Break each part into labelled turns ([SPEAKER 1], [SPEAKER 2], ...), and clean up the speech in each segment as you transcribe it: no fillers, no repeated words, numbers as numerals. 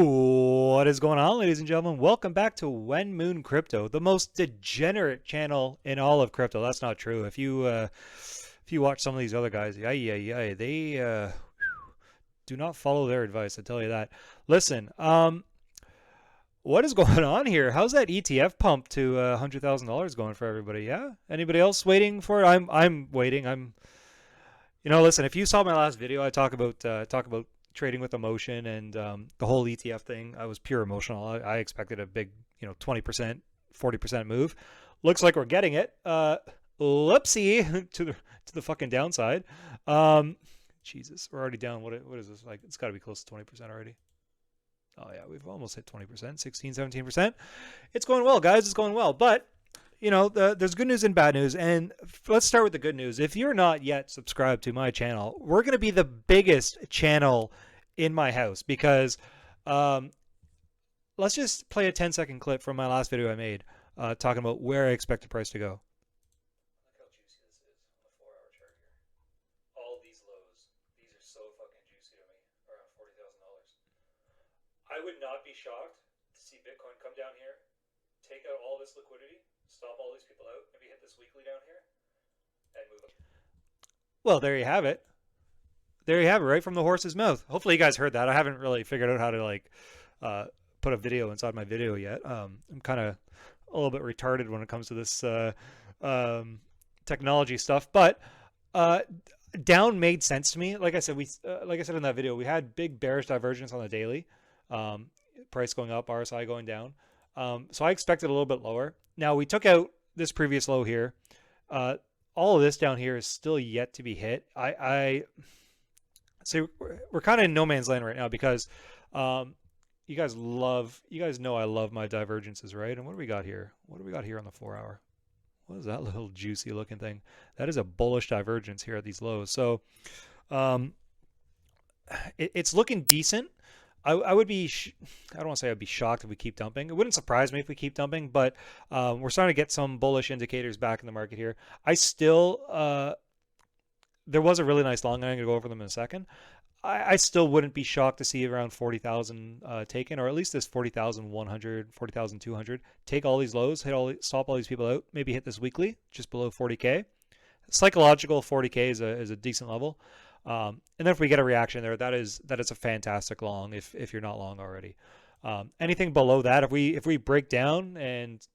[SPEAKER 1] What is going on, ladies and gentlemen? Welcome back to When Moon Crypto, the most degenerate channel in all of crypto. That's not true. If you watch some of these other guys, they do not follow their advice. I tell you that. Listen, what is going on here? How's that ETF pump to $100,000 going for everybody? Yeah, anybody else waiting for it? I'm waiting. Listen. If you saw my last video, I talk about trading with emotion and the whole ETF thing. I was pure emotional. I expected a big, 20%, 40% move. Looks like we're getting it. Whoopsie to the fucking downside. Um, Jesus, we're already down. What is this like? It's got to be close to 20% already. Oh yeah, we've almost hit 20%, 16, 17%. It's going well, guys. It's going well, but there's good news and bad news. And let's start with the good news. If you're not yet subscribed to my channel, we're going to be the biggest channel in my house because um, let's just play a 10-second clip from my last video I made talking about where I expect the price to go. Look how juicy this is on the 4-hour chart here. All these lows, these are so fucking juicy to me, around $40,000. I would not be shocked to see Bitcoin come down here, take out all this liquidity, stop all these people out, maybe hit this weekly down here, and move up. Well, there you have it. There you have it, right from the horse's mouth. Hopefully, you guys heard that. I haven't really figured out how to uh, put a video inside my video yet. I'm kind of a little bit retarded when it comes to this technology stuff, but uh, down made sense to me. Like I said in that video, we had big bearish divergence on the daily, um, price going up, RSI going down. So I expected a little bit lower. Now we took out this previous low here. All of this down here is still yet to be hit. I so we're kind of in no man's land right now because you guys know I love my divergences, right? And what do we got here? What do we got here on the 4-hour? What is that little juicy looking thing? That is a bullish divergence here at these lows. So um, it's looking decent. I would be, I don't want to say I'd be shocked if we keep dumping. It wouldn't surprise me if we keep dumping, but we're starting to get some bullish indicators back in the market here. There was a really nice long, and I'm going to go over them in a second. I still wouldn't be shocked to see around 40,000 taken, or at least this 40,100, 40,200. Take all these lows, stop all these people out, maybe hit this weekly, just below 40K. Psychological 40K is a decent level. And then if we get a reaction there, that is a fantastic long if you're not long already. Anything below that, if we break down and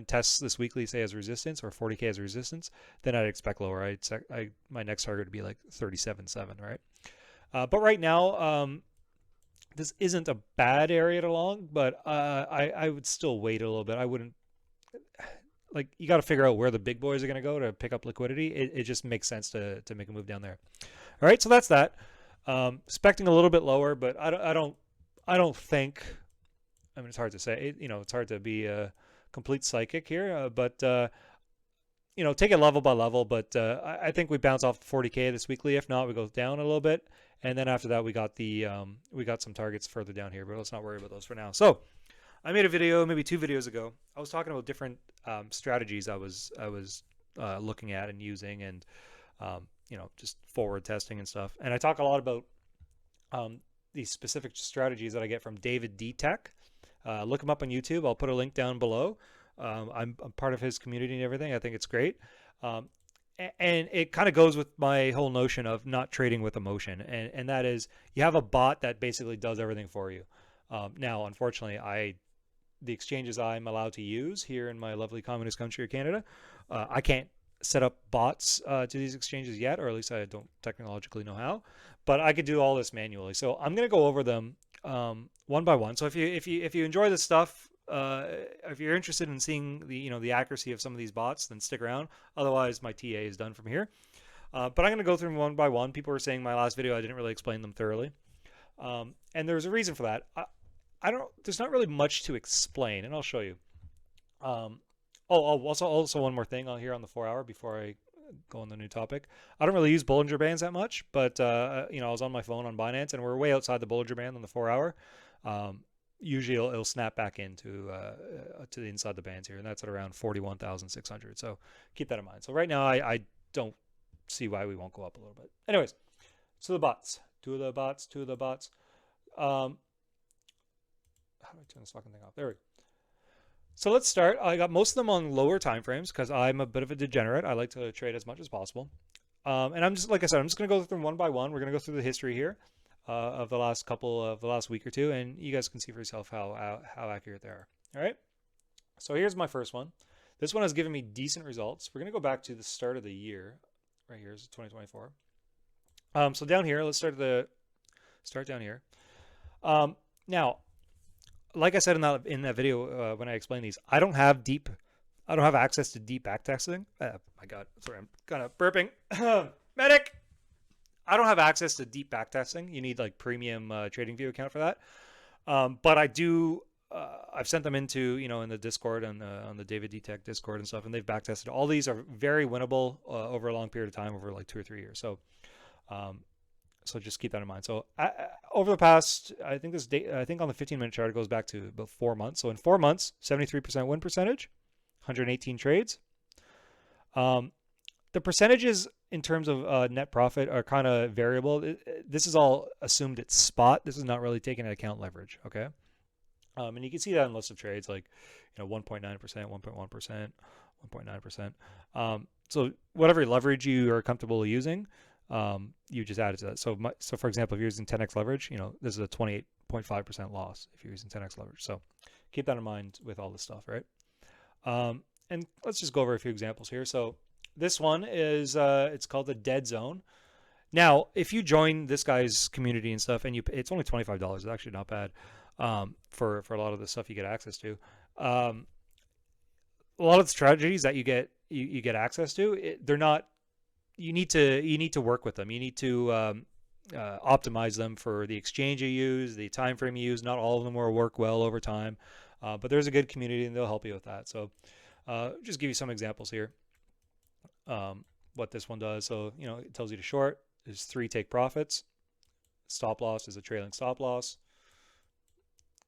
[SPEAKER 1] test this weekly, say as resistance, or 40K as resistance, then I'd expect lower. My next target would be like 37.7, right? But right now, this isn't a bad area to long, but I would still wait a little bit. I wouldn't, like, you got to figure out where the big boys are going to go to pick up liquidity. It just makes sense to make a move down there. All right, so that's that. Expecting a little bit lower, but I don't think. I mean, it's hard to say. It's hard to be a complete psychic here, but take it level by level. But I think we bounce off 40K this weekly. If not, we go down a little bit, and then after that, we got some targets further down here. But let's not worry about those for now. So I made a video maybe 2 videos ago. I was talking about different strategies I was looking at and using, and just forward testing and stuff. And I talk a lot about these specific strategies that I get from David D Tech. Look him up on YouTube. I'll put a link down below. I'm part of his community and everything. I think it's great. And it kind of goes with my whole notion of not trading with emotion. And that is, you have a bot that basically does everything for you. Now, unfortunately, the exchanges I'm allowed to use here in my lovely communist country of Canada, I can't set up bots to these exchanges yet, or at least I don't technologically know how, but I could do all this manually. So I'm going to go over them one by one. So if you enjoy this stuff, if you're interested in seeing the accuracy of some of these bots, then stick around. Otherwise, my TA is done from here. But I'm going to go through them one by one. People were saying my last video I didn't really explain them thoroughly, and there's a reason for that. There's not really much to explain, and I'll show you. Also one more thing on here on the 4-hour before I go on the new topic. I don't really use Bollinger Bands that much, but I was on my phone on Binance, and we're way outside the Bollinger Band on the 4-hour. Usually it'll snap back into to the inside the bands here, and that's at around 41,600. So keep that in mind. So right now I don't see why we won't go up a little bit. Anyways, so the bots, two of the bots. how do I turn this fucking thing off? There we go. So let's start. I got most of them on lower time frames because I'm a bit of a degenerate. I like to trade as much as possible. And I'm just, like I said, I'm just going to go through them one by one. We're going to go through the history here of the last week or two, and you guys can see for yourself how accurate they are. All right. So here's my first one. This one has given me decent results. We're going to go back to the start of the year. Right here is 2024. So down here, let's start down here. Now, like I said in that video when I explained these, I don't have access to deep backtesting. My God, sorry, I'm kind of burping. Medic. I don't have access to deep backtesting. You need like premium TradingView account for that. But I do. I've sent them into in the Discord and on the David D Tech Discord and stuff, and they've backtested. All these are very winnable over a long period of time, over like 2 or 3 years. So just keep that in mind. So over the past, I think on the 15-minute chart, it goes back to about 4 months. So in 4 months, 73% win percentage, 118 trades. The percentages in terms of net profit are kind of variable. This is all assumed at spot. This is not really taking into account leverage. Okay. And you can see that in lists of trades, like 1.9%, 1.1%, 1.9%. So whatever leverage you are comfortable using, you just add it to that. So for example, if you're using 10x leverage, this is a 28.5% loss if you're using 10x leverage. So keep that in mind with all this stuff, right? And let's just go over a few examples here. So this one is it's called the dead zone. Now, if you join this guy's community and stuff, and it's only $25. It's actually not bad for a lot of the stuff you get access to. A lot of the strategies that you get access to, they're not. You need to work with them. You need to optimize them for the exchange you use, the time frame you use. Not all of them will work well over time, but there's a good community and they'll help you with that. So just give you some examples here. What this one does. So it tells you to short. There's 3 take profits. Stop loss is a trailing stop loss.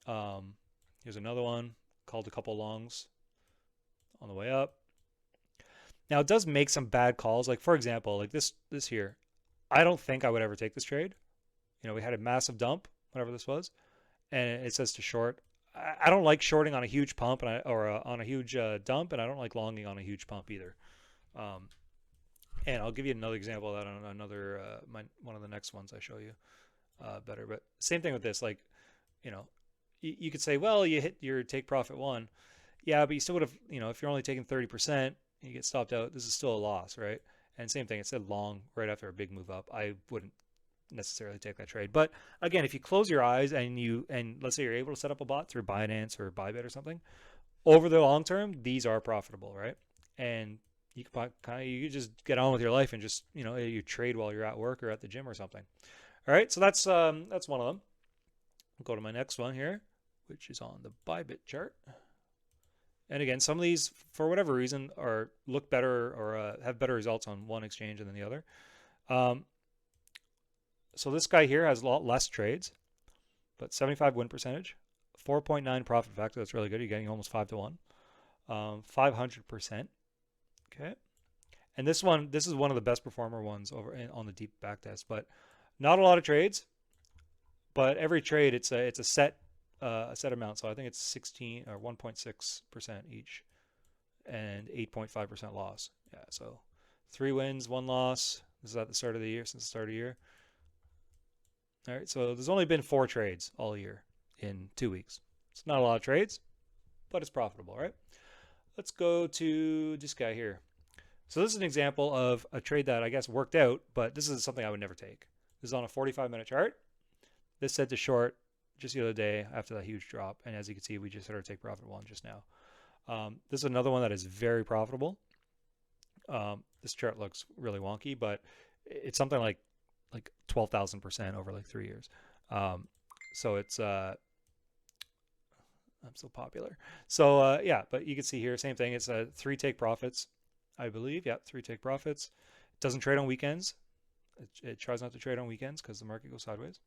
[SPEAKER 1] Here's another one, called a couple longs on the way up. Now it does make some bad calls. Like for example, like this here, I don't think I would ever take this trade. We had a massive dump, whatever this was, and it says to short. I don't like shorting on a huge pump or on a huge dump, and I don't like longing on a huge pump either. And I'll give you another example of that on another one of the next ones I show you better. But same thing with this, like you could say, well, you hit your take profit 1, yeah, but you still would have, if you're only taking 30%. You get stopped out, this is still a loss, right? And same thing, it said long right after a big move up. I wouldn't necessarily take that trade. But again, if you close your eyes and let's say you're able to set up a bot through Binance or Bybit or something, over the long term, these are profitable, right? And you can you just get on with your life and just you trade while you're at work or at the gym or something. All right, so that's one of them. I'll go to my next one here, which is on the Bybit chart. And again, some of these, for whatever reason, look better or have better results on one exchange than the other. So this guy here has a lot less trades, but 75 win percentage, 4.9 profit factor. That's really good. You're getting almost 5 to 1, 500%. Okay, and this is one of the best performer ones on the deep back test. But not a lot of trades, but every trade it's a set amount. So I think it's 16 or 1.6% each, and 8.5% loss. Yeah, so 3 wins, 1 loss. This is at the start of the year, since the start of the year. All right, so there's only been 4 trades all year in 2 weeks. It's not a lot of trades, but it's profitable, right? Let's go to this guy here. So this is an example of a trade that I guess worked out, but this is something I would never take. This is on a 45-minute chart. This said to short just the other day after that huge drop, and as you can see, we just hit our take profit 1 just now. This is another one that is very profitable. This chart looks really wonky, but it's something like 12,000% over like 3 years. So it's I'm so popular. So yeah, but you can see here, same thing. It's 3 take profits, I believe. Yeah, 3 take profits. It doesn't trade on weekends. It tries not to trade on weekends because the market goes sideways.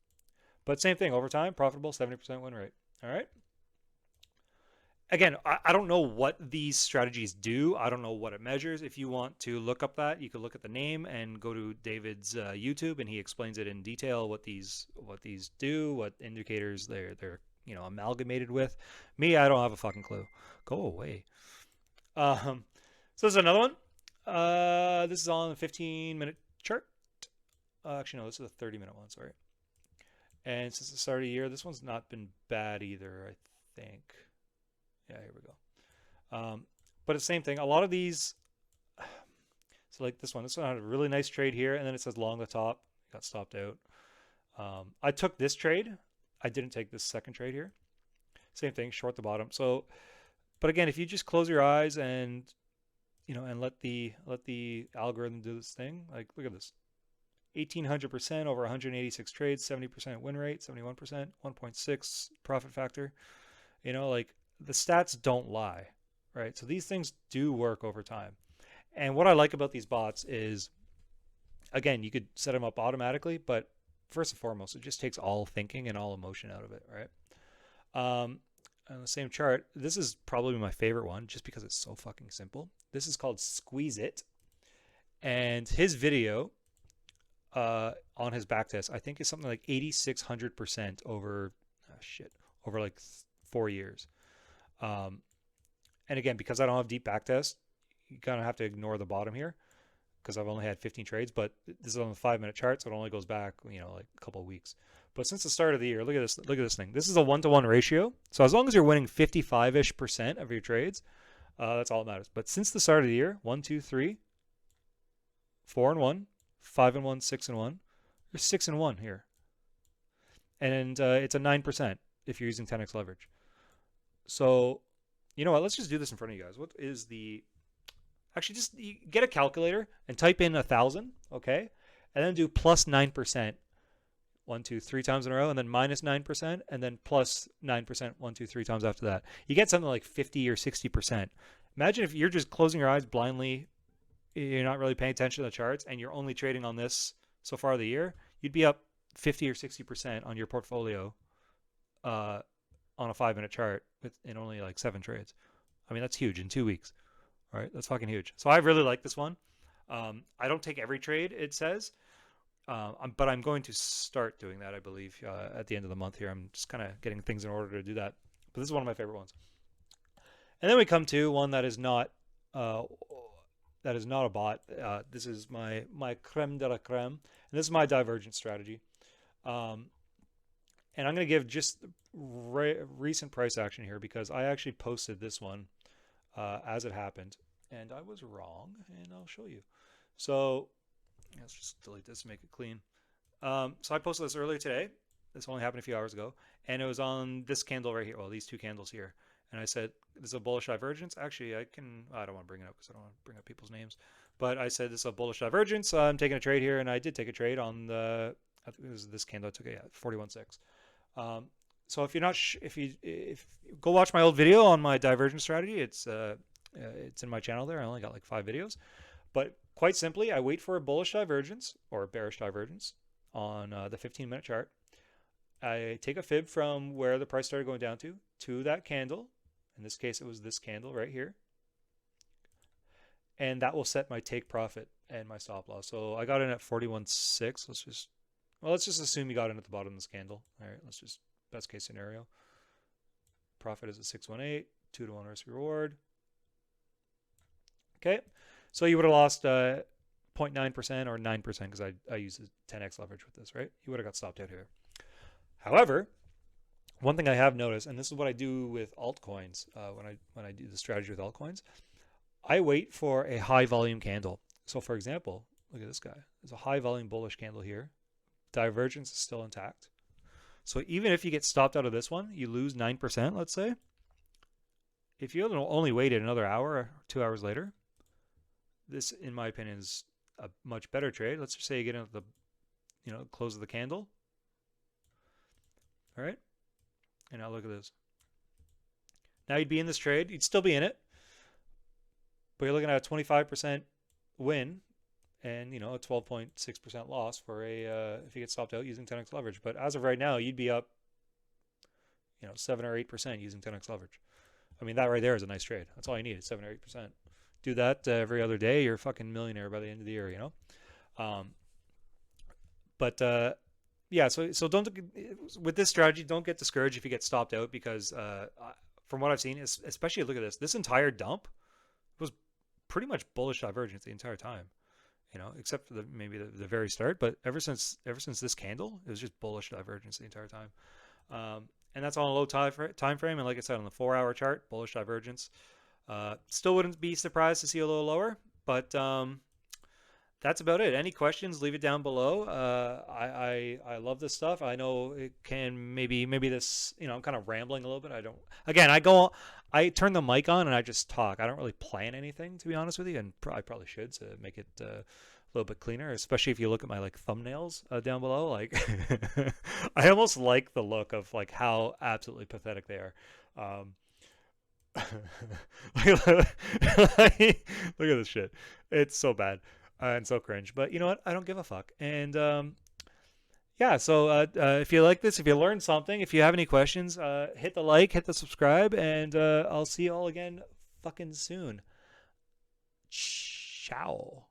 [SPEAKER 1] But same thing, over time, profitable, 70% win rate. All right. Again, I don't know what these strategies do. I don't know what it measures. If you want to look up that, you can look at the name and go to David's YouTube, and he explains it in detail what these do, what indicators they're amalgamated with. Me, I don't have a fucking clue. Go away. So this is another one. This is on the 15-minute chart. Actually, no, this is a 30-minute one. Sorry. And since the start of the year, this one's not been bad either, I think. Yeah, here we go. But it's the same thing. A lot of these, so like this one had a really nice trade here, and then it says long the top. Got stopped out. I took this trade. I didn't take this second trade here. Same thing, short the bottom. So, but again, if you just close your eyes and and let the algorithm do this thing, like look at this, 1,800% over 186 trades, 70% win rate, 71%, 1.6 profit factor. Like the stats don't lie, right? So these things do work over time. And what I like about these bots is, again, you could set them up automatically, but first and foremost, it just takes all thinking and all emotion out of it, right? On the same chart, this is probably my favorite one just because it's so fucking simple. This is called Squeeze It. And his video on his backtest, I think is something like 8,600% over, over like 4 years. And again, because I don't have deep backtest, you kind of have to ignore the bottom here because I've only had 15 trades, but this is on the 5-minute chart, so it only goes back, like a couple of weeks. But since the start of the year, look at this thing. This is a 1-to-1 ratio. So as long as you're winning 55-ish% of your trades, that's all that matters. But since the start of the year, 1, 2, 3, 4 and 1, 5 and 1, 6 and 1. There's 6 and 1 here. And it's a 9% if you're using 10x leverage. So, you know what? Let's just do this in front of you guys. What is the... Actually, just get a calculator and type in 1,000, okay? And then do plus 9%. 1, 2, 3 times in a row, and then minus 9%, and then plus 9%, 1, 2, 3 times after that. You get something like 50 or 60%. Imagine if you're just closing your eyes blindly, you're not really paying attention to the charts, and you're only trading on this so far of the year, you'd be up 50 or 60% on your portfolio on a 5-minute chart in only like 7 trades. I mean, that's huge in 2 weeks. All right, that's fucking huge. So I really like this one. I don't take every trade, it says. But I'm going to start doing that, I believe, at the end of the month here. I'm just kind of getting things in order to do that. But this is one of my favorite ones. And then we come to one that is not a bot. This is my creme de la creme, and this is my divergence strategy. And I'm going to give just recent price action here because I actually posted this one as it happened, and I was wrong, and I'll show you. So let's just delete this and make it clean. So I posted this earlier today. This only happened a few hours ago. And it was on this candle right here. Well, these 2 candles here. And I said, this is a bullish divergence. Actually, I don't want to bring it up because I don't want to bring up people's names. But I said, this is a bullish divergence. I'm taking a trade here. And I did take a trade on I think it was this candle I took it at 41.6. So if you're not, if you go watch my old video on my divergence strategy, it's in my channel there. I only got like 5 videos. But quite simply, I wait for a bullish divergence or a bearish divergence on the 15-minute chart. I take a fib from where the price started going down to that candle. In this case, it was this candle right here. And that will set my take profit and my stop loss. So I got in at 41.6. Let's just assume you got in at the bottom of this candle. All right, let's just, best case scenario. Profit is at 618, 2-to-1 risk reward. Okay. So you would have lost 0.9% or 9% because I used 10x leverage with this, right? You would have got stopped out here. However, one thing I have noticed, and this is what I do with altcoins when I do the strategy with altcoins, I wait for a high volume candle. So for example, look at this guy. There's a high volume bullish candle here. Divergence is still intact. So even if you get stopped out of this one, you lose 9%, let's say. If you only waited another hour or 2 hours later, this, in my opinion, is a much better trade. Let's just say you get into the, close of the candle. All right. And now look at this. Now you'd be in this trade. You'd still be in it. But you're looking at a 25% win and, a 12.6% loss for if you get stopped out using 10x leverage. But as of right now, you'd be up, 7 or 8% using 10x leverage. I mean, that right there is a nice trade. That's all you need is 7 or 8%. Do that every other day, you're a fucking millionaire by the end of the year, But yeah, so don't with this strategy, don't get discouraged if you get stopped out because from what I've seen, especially look at this. This entire dump was pretty much bullish divergence the entire time. Except for maybe the very start, but ever since this candle, it was just bullish divergence the entire time. And that's on a low time frame, and like I said, on the 4-hour chart, bullish divergence. Still wouldn't be surprised to see a little lower, but that's about it. Any questions? Leave it down below. I love this stuff. I know it can maybe this. I'm kind of rambling a little bit. I don't. Again, I turn the mic on and I just talk. I don't really plan anything, to be honest with you, and I probably should to make it a little bit cleaner. Especially if you look at my like thumbnails down below. Like, I almost like the look of like how absolutely pathetic they are. Look at this shit. It's so bad and so cringe. But you know what? I don't give a fuck. And yeah, so if you like this, if you learned something, if you have any questions, hit the like, hit the subscribe, and I'll see you all again fucking soon. Ciao.